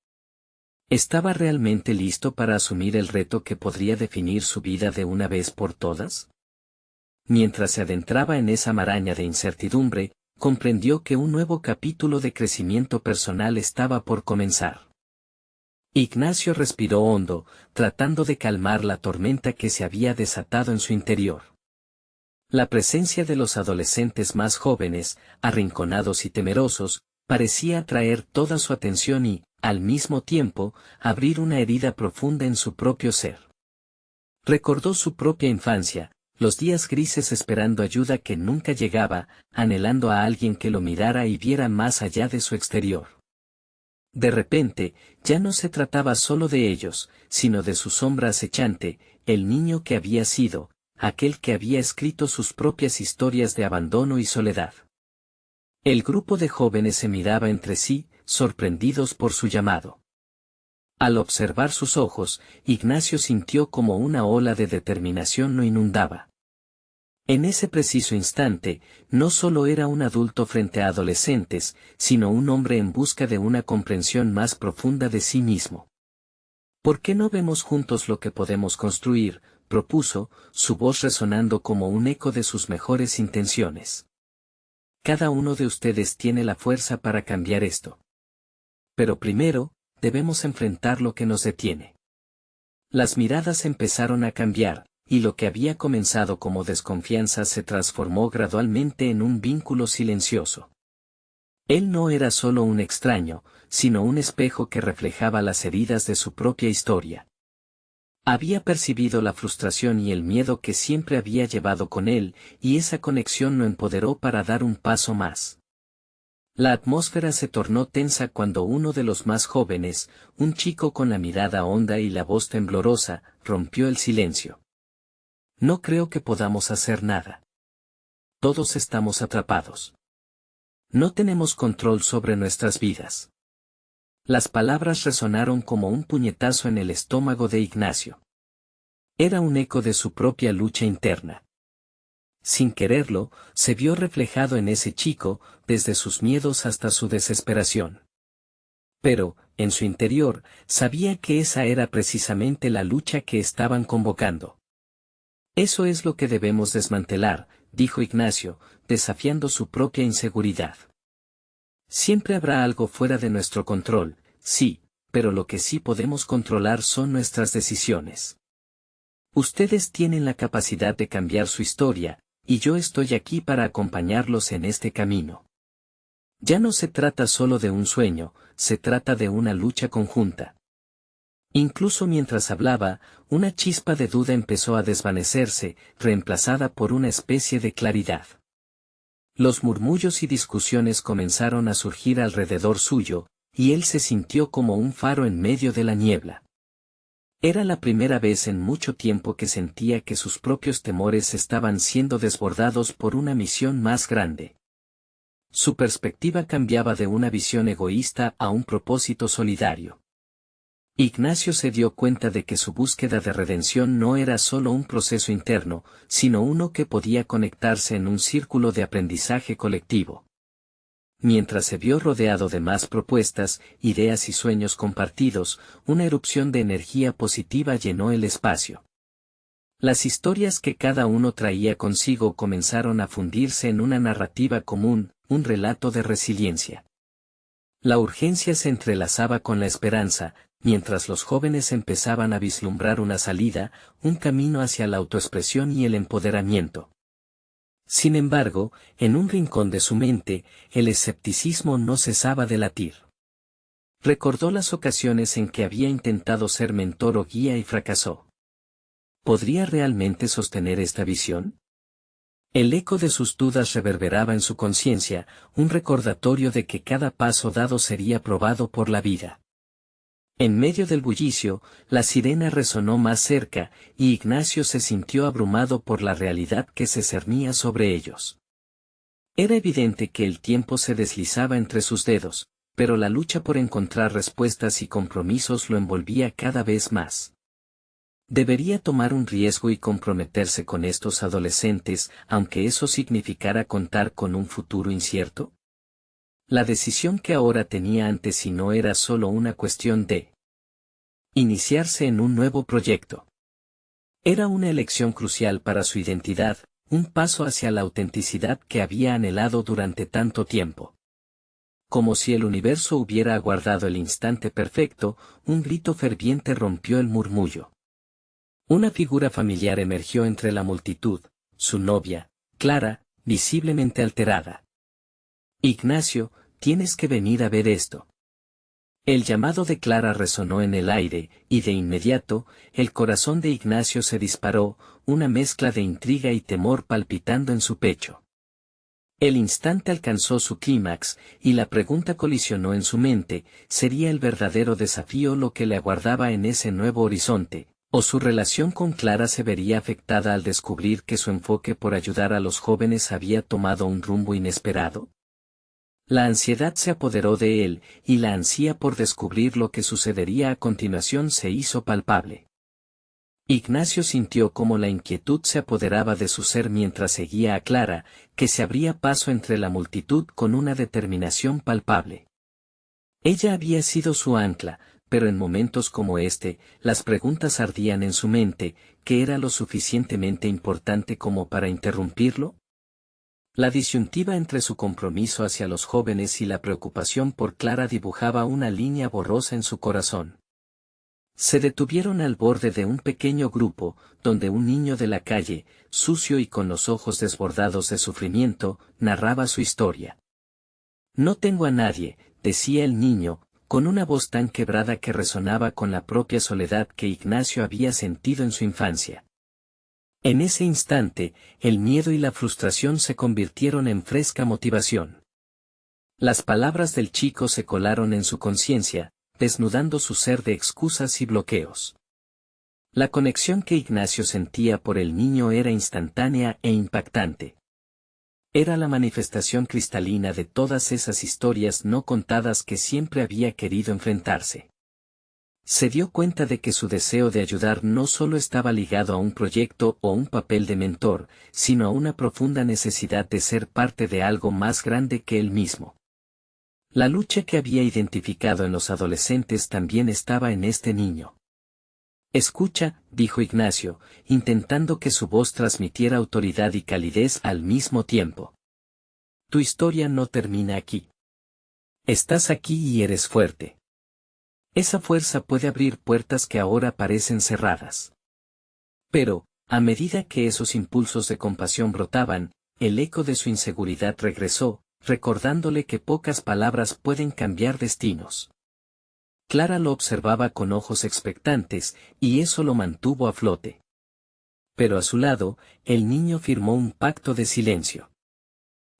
¿Estaba realmente listo para asumir el reto que podría definir su vida de una vez por todas? Mientras se adentraba en esa maraña de incertidumbre, comprendió que un nuevo capítulo de crecimiento personal estaba por comenzar. Ignacio respiró hondo, tratando de calmar la tormenta que se había desatado en su interior. La presencia de los adolescentes más jóvenes, arrinconados y temerosos, parecía atraer toda su atención y, al mismo tiempo, abrir una herida profunda en su propio ser. Recordó su propia infancia, los días grises esperando ayuda que nunca llegaba, anhelando a alguien que lo mirara y viera más allá de su exterior. De repente, ya no se trataba solo de ellos, sino de su sombra acechante, el niño que había sido, aquel que había escrito sus propias historias de abandono y soledad. El grupo de jóvenes se miraba entre sí, sorprendidos por su llamado. Al observar sus ojos, Ignacio sintió como una ola de determinación lo inundaba. En ese preciso instante, no solo era un adulto frente a adolescentes, sino un hombre en busca de una comprensión más profunda de sí mismo. ¿Por qué no vemos juntos lo que podemos construir?, propuso, su voz resonando como un eco de sus mejores intenciones. Cada uno de ustedes tiene la fuerza para cambiar esto. Pero primero, debemos enfrentar lo que nos detiene. Las miradas empezaron a cambiar, y lo que había comenzado como desconfianza se transformó gradualmente en un vínculo silencioso. Él no era solo un extraño, sino un espejo que reflejaba las heridas de su propia historia. Había percibido la frustración y el miedo que siempre había llevado con él, y esa conexión lo empoderó para dar un paso más. La atmósfera se tornó tensa cuando uno de los más jóvenes, un chico con la mirada honda y la voz temblorosa, rompió el silencio. No creo que podamos hacer nada. Todos estamos atrapados. No tenemos control sobre nuestras vidas. Las palabras resonaron como un puñetazo en el estómago de Ignacio. Era un eco de su propia lucha interna. Sin quererlo, se vio reflejado en ese chico, desde sus miedos hasta su desesperación. Pero, en su interior, sabía que esa era precisamente la lucha que estaban convocando. Eso es lo que debemos desmantelar, dijo Ignacio, desafiando su propia inseguridad. Siempre habrá algo fuera de nuestro control, sí, pero lo que sí podemos controlar son nuestras decisiones. Ustedes tienen la capacidad de cambiar su historia, y yo estoy aquí para acompañarlos en este camino. Ya no se trata solo de un sueño, se trata de una lucha conjunta. Incluso mientras hablaba, una chispa de duda empezó a desvanecerse, reemplazada por una especie de claridad. Los murmullos y discusiones comenzaron a surgir alrededor suyo, y él se sintió como un faro en medio de la niebla. Era la primera vez en mucho tiempo que sentía que sus propios temores estaban siendo desbordados por una misión más grande. Su perspectiva cambiaba de una visión egoísta a un propósito solidario. Ignacio se dio cuenta de que su búsqueda de redención no era solo un proceso interno, sino uno que podía conectarse en un círculo de aprendizaje colectivo. Mientras se vio rodeado de más propuestas, ideas y sueños compartidos, una erupción de energía positiva llenó el espacio. Las historias que cada uno traía consigo comenzaron a fundirse en una narrativa común, un relato de resiliencia. La urgencia se entrelazaba con la esperanza, mientras los jóvenes empezaban a vislumbrar una salida, un camino hacia la autoexpresión y el empoderamiento. Sin embargo, en un rincón de su mente, el escepticismo no cesaba de latir. Recordó las ocasiones en que había intentado ser mentor o guía y fracasó. ¿Podría realmente sostener esta visión? El eco de sus dudas reverberaba en su conciencia, un recordatorio de que cada paso dado sería probado por la vida. En medio del bullicio, la sirena resonó más cerca, y Ignacio se sintió abrumado por la realidad que se cernía sobre ellos. Era evidente que el tiempo se deslizaba entre sus dedos, pero la lucha por encontrar respuestas y compromisos lo envolvía cada vez más. ¿Debería tomar un riesgo y comprometerse con estos adolescentes, aunque eso significara contar con un futuro incierto? La decisión que ahora tenía ante sí no era solo una cuestión de iniciarse en un nuevo proyecto. Era una elección crucial para su identidad, un paso hacia la autenticidad que había anhelado durante tanto tiempo. Como si el universo hubiera aguardado el instante perfecto, un grito ferviente rompió el murmullo. Una figura familiar emergió entre la multitud, su novia, Clara, visiblemente alterada. Ignacio, tienes que venir a ver esto. El llamado de Clara resonó en el aire, y de inmediato, el corazón de Ignacio se disparó, una mezcla de intriga y temor palpitando en su pecho. El instante alcanzó su clímax, y la pregunta colisionó en su mente, ¿sería el verdadero desafío lo que le aguardaba en ese nuevo horizonte? ¿O su relación con Clara se vería afectada al descubrir que su enfoque por ayudar a los jóvenes había tomado un rumbo inesperado? La ansiedad se apoderó de él, y la ansia por descubrir lo que sucedería a continuación se hizo palpable. Ignacio sintió cómo la inquietud se apoderaba de su ser mientras seguía a Clara, que se abría paso entre la multitud con una determinación palpable. Ella había sido su ancla, pero en momentos como este, las preguntas ardían en su mente, ¿qué era lo suficientemente importante como para interrumpirlo? La disyuntiva entre su compromiso hacia los jóvenes y la preocupación por Clara dibujaba una línea borrosa en su corazón. Se detuvieron al borde de un pequeño grupo, donde un niño de la calle, sucio y con los ojos desbordados de sufrimiento, narraba su historia. No tengo a nadie, decía el niño, con una voz tan quebrada que resonaba con la propia soledad que Ignacio había sentido en su infancia. En ese instante, el miedo y la frustración se convirtieron en fresca motivación. Las palabras del chico se colaron en su conciencia, desnudando su ser de excusas y bloqueos. La conexión que Ignacio sentía por el niño era instantánea e impactante. Era la manifestación cristalina de todas esas historias no contadas que siempre había querido enfrentarse. Se dio cuenta de que su deseo de ayudar no solo estaba ligado a un proyecto o un papel de mentor, sino a una profunda necesidad de ser parte de algo más grande que él mismo. La lucha que había identificado en los adolescentes también estaba en este niño. Escucha, dijo Ignacio, intentando que su voz transmitiera autoridad y calidez al mismo tiempo. Tu historia no termina aquí. Estás aquí y eres fuerte. Esa fuerza puede abrir puertas que ahora parecen cerradas. Pero, a medida que esos impulsos de compasión brotaban, el eco de su inseguridad regresó, recordándole que pocas palabras pueden cambiar destinos. Clara lo observaba con ojos expectantes, y eso lo mantuvo a flote. Pero a su lado, el niño firmó un pacto de silencio.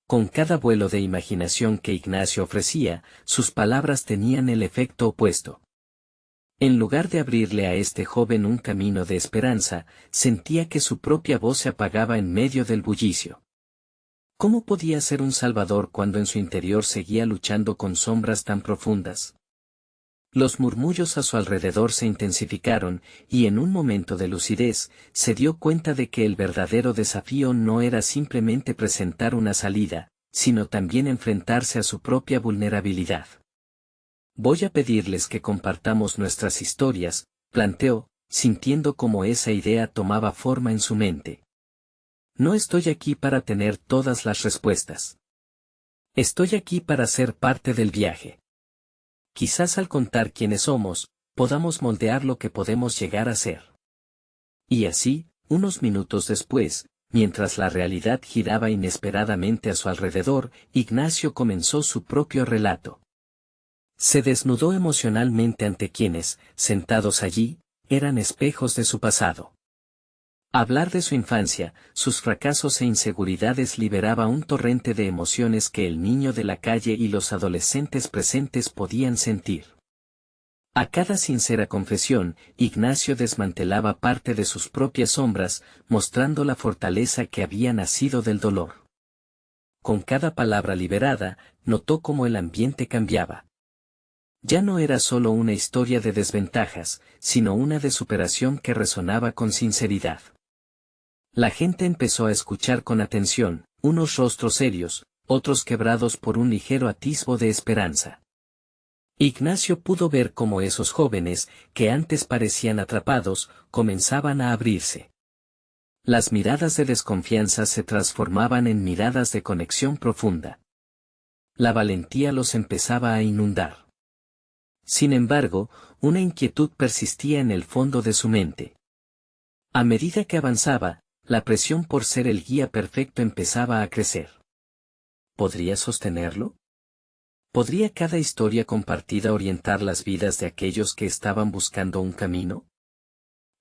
Con cada vuelo de imaginación que Ignacio ofrecía, sus palabras tenían el efecto opuesto. En lugar de abrirle a este joven un camino de esperanza, sentía que su propia voz se apagaba en medio del bullicio. ¿Cómo podía ser un salvador cuando en su interior seguía luchando con sombras tan profundas? Los murmullos a su alrededor se intensificaron, y en un momento de lucidez, se dio cuenta de que el verdadero desafío no era simplemente presentar una salida, sino también enfrentarse a su propia vulnerabilidad. Voy a pedirles que compartamos nuestras historias, planteó, sintiendo cómo esa idea tomaba forma en su mente. No estoy aquí para tener todas las respuestas. Estoy aquí para ser parte del viaje. Quizás al contar quiénes somos, podamos moldear lo que podemos llegar a ser. Y así, unos minutos después, mientras la realidad giraba inesperadamente a su alrededor, Ignacio comenzó su propio relato. Se desnudó emocionalmente ante quienes, sentados allí, eran espejos de su pasado. Hablar de su infancia, sus fracasos e inseguridades liberaba un torrente de emociones que el niño de la calle y los adolescentes presentes podían sentir. A cada sincera confesión, Ignacio desmantelaba parte de sus propias sombras, mostrando la fortaleza que había nacido del dolor. Con cada palabra liberada, notó cómo el ambiente cambiaba. Ya no era solo una historia de desventajas, sino una de superación que resonaba con sinceridad. La gente empezó a escuchar con atención, unos rostros serios, otros quebrados por un ligero atisbo de esperanza. Ignacio pudo ver cómo esos jóvenes, que antes parecían atrapados, comenzaban a abrirse. Las miradas de desconfianza se transformaban en miradas de conexión profunda. La valentía los empezaba a inundar. Sin embargo, una inquietud persistía en el fondo de su mente. A medida que avanzaba, la presión por ser el guía perfecto empezaba a crecer. ¿Podría sostenerlo? ¿Podría cada historia compartida orientar las vidas de aquellos que estaban buscando un camino?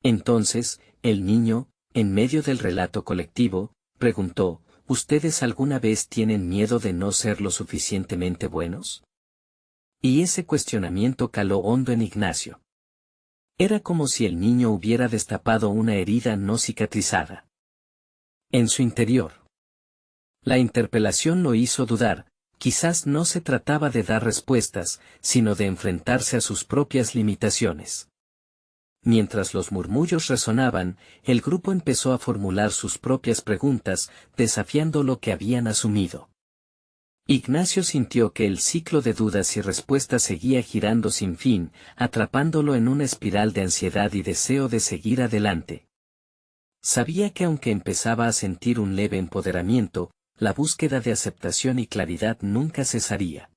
Entonces, el niño, en medio del relato colectivo, preguntó, ¿ustedes alguna vez tienen miedo de no ser lo suficientemente buenos? Y ese cuestionamiento caló hondo en Ignacio. Era como si el niño hubiera destapado una herida no cicatrizada en su interior. La interpelación lo hizo dudar, quizás no se trataba de dar respuestas, sino de enfrentarse a sus propias limitaciones. Mientras los murmullos resonaban, el grupo empezó a formular sus propias preguntas, desafiando lo que habían asumido. Ignacio sintió que el ciclo de dudas y respuestas seguía girando sin fin, atrapándolo en una espiral de ansiedad y deseo de seguir adelante. Sabía que aunque empezaba a sentir un leve empoderamiento, la búsqueda de aceptación y claridad nunca cesaría.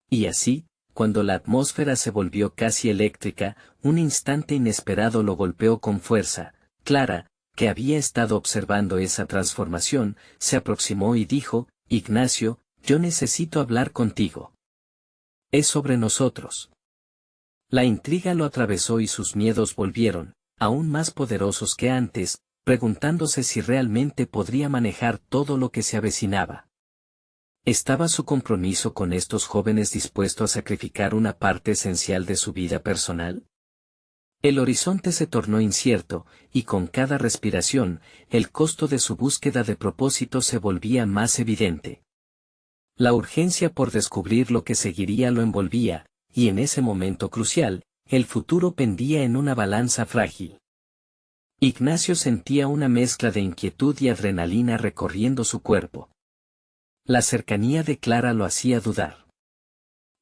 Y así, cuando la atmósfera se volvió casi eléctrica, un instante inesperado lo golpeó con fuerza. Clara, que había estado observando esa transformación, se aproximó y dijo, «Ignacio, yo necesito hablar contigo. Es sobre nosotros». La intriga lo atravesó y sus miedos volvieron, aún más poderosos que antes, preguntándose si realmente podría manejar todo lo que se avecinaba. ¿Estaba su compromiso con estos jóvenes dispuesto a sacrificar una parte esencial de su vida personal? El horizonte se tornó incierto, y con cada respiración, el costo de su búsqueda de propósito se volvía más evidente. La urgencia por descubrir lo que seguiría lo envolvía, y en ese momento crucial, el futuro pendía en una balanza frágil. Ignacio sentía una mezcla de inquietud y adrenalina recorriendo su cuerpo. La cercanía de Clara lo hacía dudar.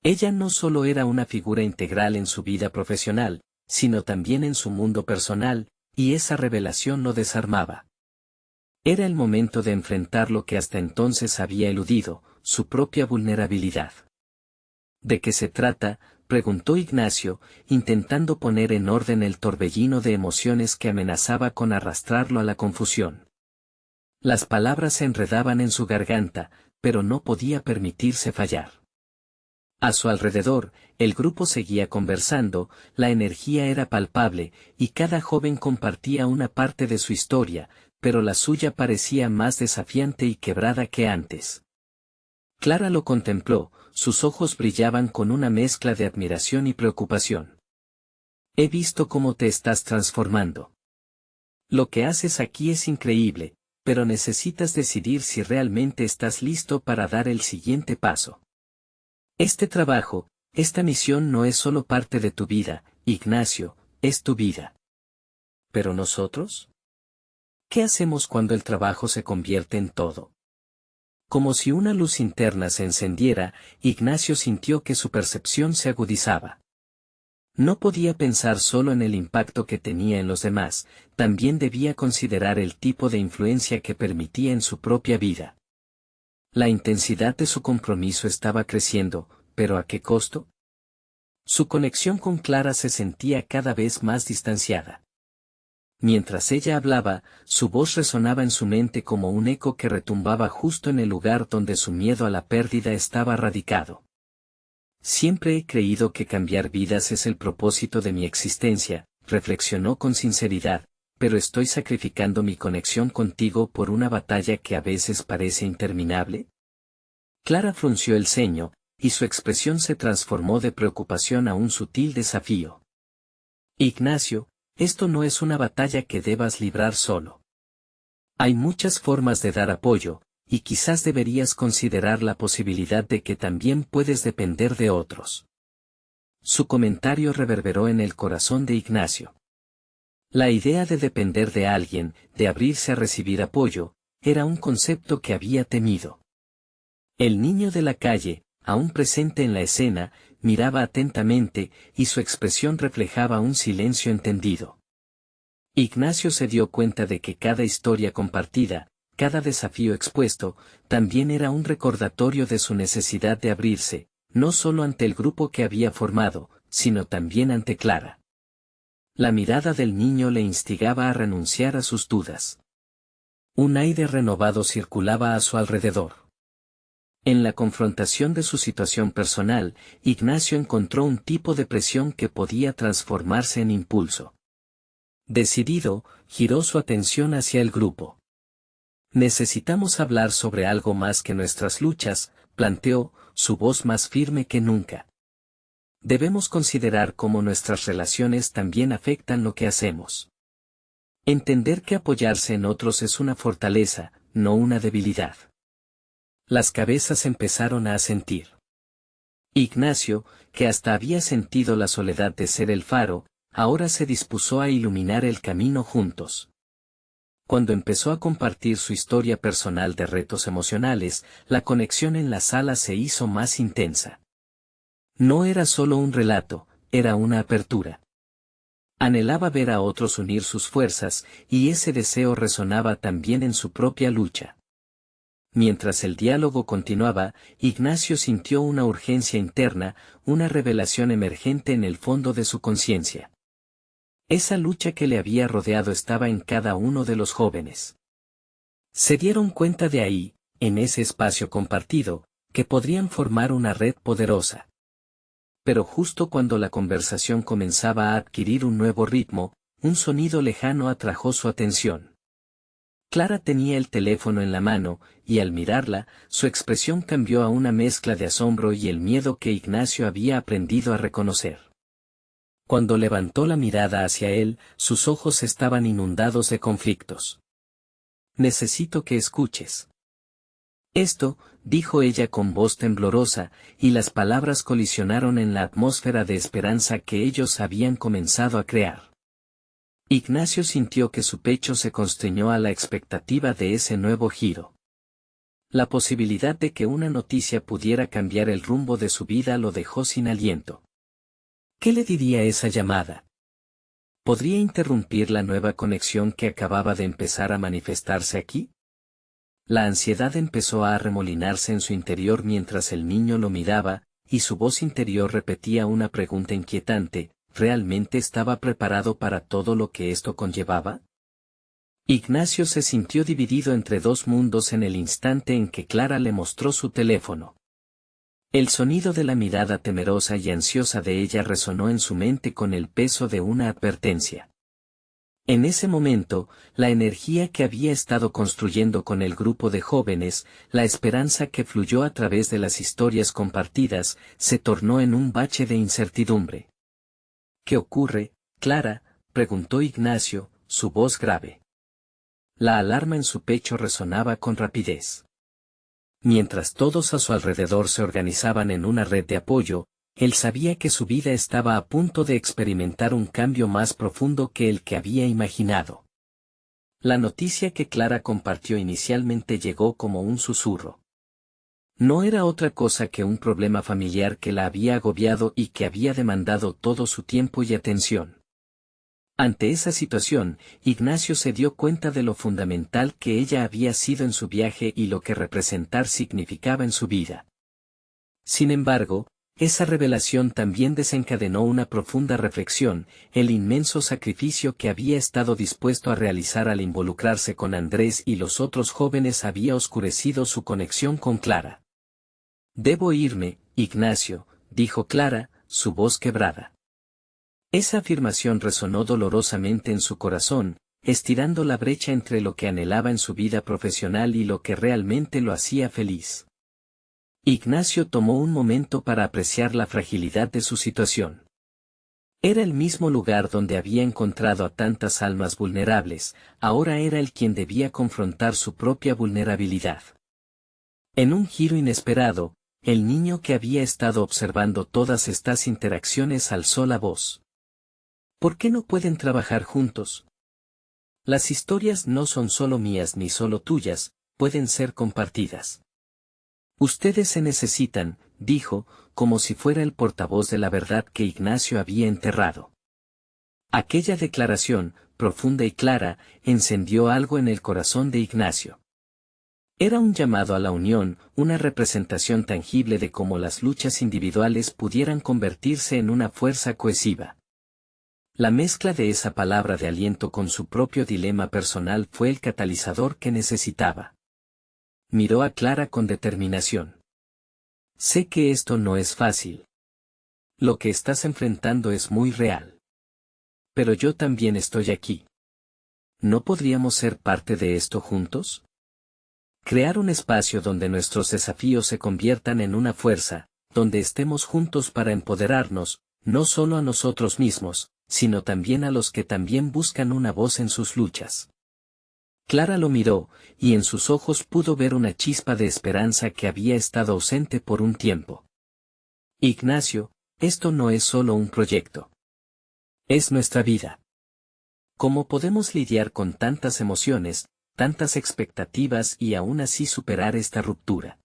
Ella no solo era una figura integral en su vida profesional, sino también en su mundo personal, y esa revelación lo desarmaba. Era el momento de enfrentar lo que hasta entonces había eludido, su propia vulnerabilidad. ¿De qué se trata?, preguntó Ignacio, intentando poner en orden el torbellino de emociones que amenazaba con arrastrarlo a la confusión. Las palabras se enredaban en su garganta, pero no podía permitirse fallar. A su alrededor, el grupo seguía conversando, la energía era palpable, y cada joven compartía una parte de su historia, pero la suya parecía más desafiante y quebrada que antes. Clara lo contempló, sus ojos brillaban con una mezcla de admiración y preocupación. He visto cómo te estás transformando. Lo que haces aquí es increíble, pero necesitas decidir si realmente estás listo para dar el siguiente paso. Este trabajo, esta misión no es solo parte de tu vida, Ignacio, es tu vida. ¿Pero nosotros? ¿Qué hacemos cuando el trabajo se convierte en todo? Como si una luz interna se encendiera, Ignacio sintió que su percepción se agudizaba. No podía pensar solo en el impacto que tenía en los demás, también debía considerar el tipo de influencia que permitía en su propia vida. La intensidad de su compromiso estaba creciendo, pero ¿a qué costo? Su conexión con Clara se sentía cada vez más distanciada. Mientras ella hablaba, su voz resonaba en su mente como un eco que retumbaba justo en el lugar donde su miedo a la pérdida estaba radicado. Siempre he creído que cambiar vidas es el propósito de mi existencia, reflexionó con sinceridad, pero estoy sacrificando mi conexión contigo por una batalla que a veces parece interminable. Clara frunció el ceño, y su expresión se transformó de preocupación a un sutil desafío. Ignacio, esto no es una batalla que debas librar solo. Hay muchas formas de dar apoyo, y quizás deberías considerar la posibilidad de que también puedes depender de otros. Su comentario reverberó en el corazón de Ignacio. La idea de depender de alguien, de abrirse a recibir apoyo, era un concepto que había temido. El niño de la calle, aún presente en la escena, miraba atentamente, y su expresión reflejaba un silencio entendido. Ignacio se dio cuenta de que cada historia compartida, cada desafío expuesto, también era un recordatorio de su necesidad de abrirse, no solo ante el grupo que había formado, sino también ante Clara. La mirada del niño le instigaba a renunciar a sus dudas. Un aire renovado circulaba a su alrededor. En la confrontación de su situación personal, Ignacio encontró un tipo de presión que podía transformarse en impulso. Decidido, giró su atención hacia el grupo. Necesitamos hablar sobre algo más que nuestras luchas, planteó, su voz más firme que nunca. Debemos considerar cómo nuestras relaciones también afectan lo que hacemos. Entender que apoyarse en otros es una fortaleza, no una debilidad. Las cabezas empezaron a asentir. Ignacio, que hasta había sentido la soledad de ser el faro, ahora se dispuso a iluminar el camino juntos. Cuando empezó a compartir su historia personal de retos emocionales, la conexión en la sala se hizo más intensa. No era solo un relato, era una apertura. Anhelaba ver a otros unir sus fuerzas, y ese deseo resonaba también en su propia lucha. Mientras el diálogo continuaba, Ignacio sintió una urgencia interna, una revelación emergente en el fondo de su conciencia. Esa lucha que le había rodeado estaba en cada uno de los jóvenes. Se dieron cuenta de ahí, en ese espacio compartido, que podrían formar una red poderosa. Pero justo cuando la conversación comenzaba a adquirir un nuevo ritmo, un sonido lejano atrajo su atención. Clara tenía el teléfono en la mano, y al mirarla, su expresión cambió a una mezcla de asombro y el miedo que Ignacio había aprendido a reconocer. Cuando levantó la mirada hacia él, sus ojos estaban inundados de conflictos. Necesito que escuches. Esto, dijo ella con voz temblorosa, y las palabras colisionaron en la atmósfera de esperanza que ellos habían comenzado a crear. Ignacio sintió que su pecho se constriñó a la expectativa de ese nuevo giro. La posibilidad de que una noticia pudiera cambiar el rumbo de su vida lo dejó sin aliento. ¿Qué le diría esa llamada? ¿Podría interrumpir la nueva conexión que acababa de empezar a manifestarse aquí? La ansiedad empezó a arremolinarse en su interior mientras el niño lo miraba, y su voz interior repetía una pregunta inquietante: ¿realmente estaba preparado para todo lo que esto conllevaba? Ignacio se sintió dividido entre dos mundos en el instante en que Clara le mostró su teléfono. El sonido de la mirada temerosa y ansiosa de ella resonó en su mente con el peso de una advertencia. En ese momento, la energía que había estado construyendo con el grupo de jóvenes, la esperanza que fluyó a través de las historias compartidas, se tornó en un bache de incertidumbre. ¿Qué ocurre, Clara?, preguntó Ignacio, su voz grave. La alarma en su pecho resonaba con rapidez. Mientras todos a su alrededor se organizaban en una red de apoyo, él sabía que su vida estaba a punto de experimentar un cambio más profundo que el que había imaginado. La noticia que Clara compartió inicialmente llegó como un susurro. No era otra cosa que un problema familiar que la había agobiado y que había demandado todo su tiempo y atención. Ante esa situación, Ignacio se dio cuenta de lo fundamental que ella había sido en su viaje y lo que representar significaba en su vida. Sin embargo, esa revelación también desencadenó una profunda reflexión, el inmenso sacrificio que había estado dispuesto a realizar al involucrarse con Andrés y los otros jóvenes había oscurecido su conexión con Clara. «Debo irme, Ignacio», dijo Clara, su voz quebrada. Esa afirmación resonó dolorosamente en su corazón, estirando la brecha entre lo que anhelaba en su vida profesional y lo que realmente lo hacía feliz. Ignacio tomó un momento para apreciar la fragilidad de su situación. Era el mismo lugar donde había encontrado a tantas almas vulnerables, ahora era él quien debía confrontar su propia vulnerabilidad. En un giro inesperado, el niño que había estado observando todas estas interacciones alzó la voz. ¿Por qué no pueden trabajar juntos? Las historias no son solo mías ni solo tuyas, pueden ser compartidas. Ustedes se necesitan, dijo, como si fuera el portavoz de la verdad que Ignacio había enterrado. Aquella declaración, profunda y clara, encendió algo en el corazón de Ignacio. Era un llamado a la unión, una representación tangible de cómo las luchas individuales pudieran convertirse en una fuerza cohesiva. La mezcla de esa palabra de aliento con su propio dilema personal fue el catalizador que necesitaba. Miró a Clara con determinación. Sé que esto no es fácil. Lo que estás enfrentando es muy real. Pero yo también estoy aquí. ¿No podríamos ser parte de esto juntos? Crear un espacio donde nuestros desafíos se conviertan en una fuerza, donde estemos juntos para empoderarnos, no solo a nosotros mismos, sino también a los que también buscan una voz en sus luchas. Clara lo miró, y en sus ojos pudo ver una chispa de esperanza que había estado ausente por un tiempo. Ignacio, esto no es solo un proyecto. Es nuestra vida. ¿Cómo podemos lidiar con tantas emociones, tantas expectativas y aún así superar esta ruptura?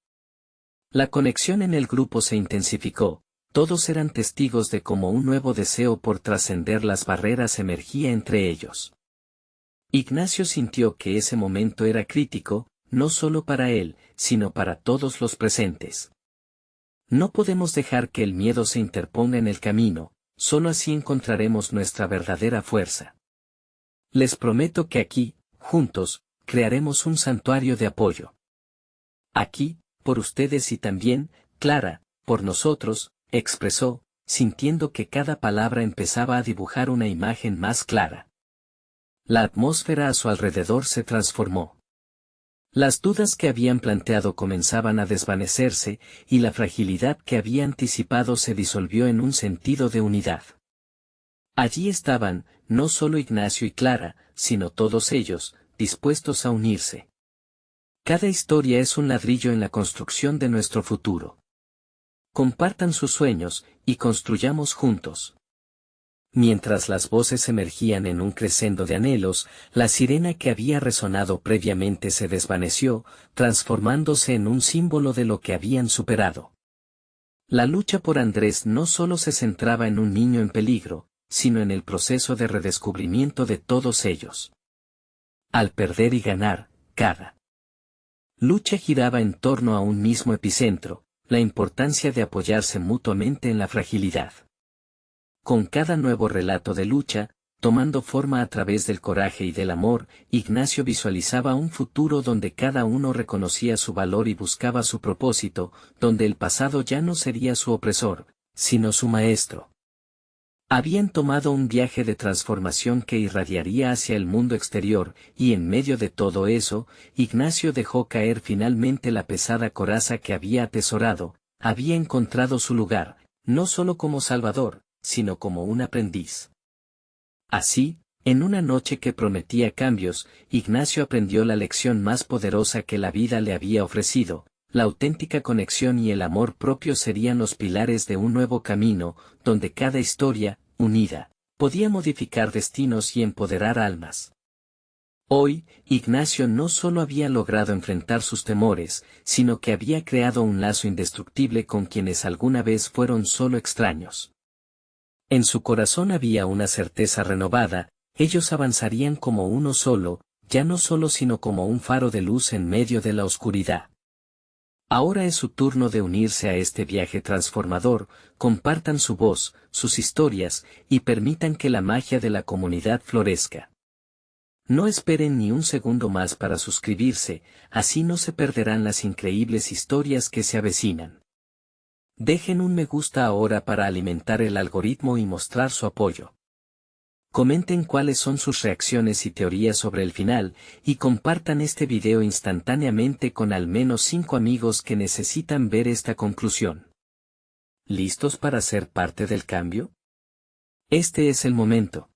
La conexión en el grupo se intensificó, todos eran testigos de cómo un nuevo deseo por trascender las barreras emergía entre ellos. Ignacio sintió que ese momento era crítico, no solo para él, sino para todos los presentes. No podemos dejar que el miedo se interponga en el camino, solo así encontraremos nuestra verdadera fuerza. Les prometo que aquí, juntos, crearemos un santuario de apoyo. Aquí, por ustedes y también, Clara, por nosotros, expresó, sintiendo que cada palabra empezaba a dibujar una imagen más clara. La atmósfera a su alrededor se transformó. Las dudas que habían planteado comenzaban a desvanecerse, y la fragilidad que había anticipado se disolvió en un sentido de unidad. Allí estaban, no solo Ignacio y Clara, sino todos ellos, dispuestos a unirse. Cada historia es un ladrillo en la construcción de nuestro futuro. Compartan sus sueños, y construyamos juntos. Mientras las voces emergían en un crescendo de anhelos, la sirena que había resonado previamente se desvaneció, transformándose en un símbolo de lo que habían superado. La lucha por Andrés no solo se centraba en un niño en peligro, sino en el proceso de redescubrimiento de todos ellos. Al perder y ganar, cada lucha giraba en torno a un mismo epicentro, la importancia de apoyarse mutuamente en la fragilidad. Con cada nuevo relato de lucha, tomando forma a través del coraje y del amor, Ignacio visualizaba un futuro donde cada uno reconocía su valor y buscaba su propósito, donde el pasado ya no sería su opresor, sino su maestro. Habían tomado un viaje de transformación que irradiaría hacia el mundo exterior, y en medio de todo eso, Ignacio dejó caer finalmente la pesada coraza que había atesorado, había encontrado su lugar, no solo como salvador, sino como un aprendiz. Así, en una noche que prometía cambios, Ignacio aprendió la lección más poderosa que la vida le había ofrecido: la auténtica conexión y el amor propio serían los pilares de un nuevo camino, donde cada historia, unida, podía modificar destinos y empoderar almas. Hoy, Ignacio no solo había logrado enfrentar sus temores, sino que había creado un lazo indestructible con quienes alguna vez fueron solo extraños. En su corazón había una certeza renovada, ellos avanzarían como uno solo, ya no solo sino como un faro de luz en medio de la oscuridad. Ahora es su turno de unirse a este viaje transformador, compartan su voz, sus historias, y permitan que la magia de la comunidad florezca. No esperen ni un segundo más para suscribirse, así no se perderán las increíbles historias que se avecinan. Dejen un me gusta ahora para alimentar el algoritmo y mostrar su apoyo. Comenten cuáles son sus reacciones y teorías sobre el final, y compartan este video instantáneamente con al menos 5 amigos que necesitan ver esta conclusión. ¿Listos para ser parte del cambio? Este es el momento.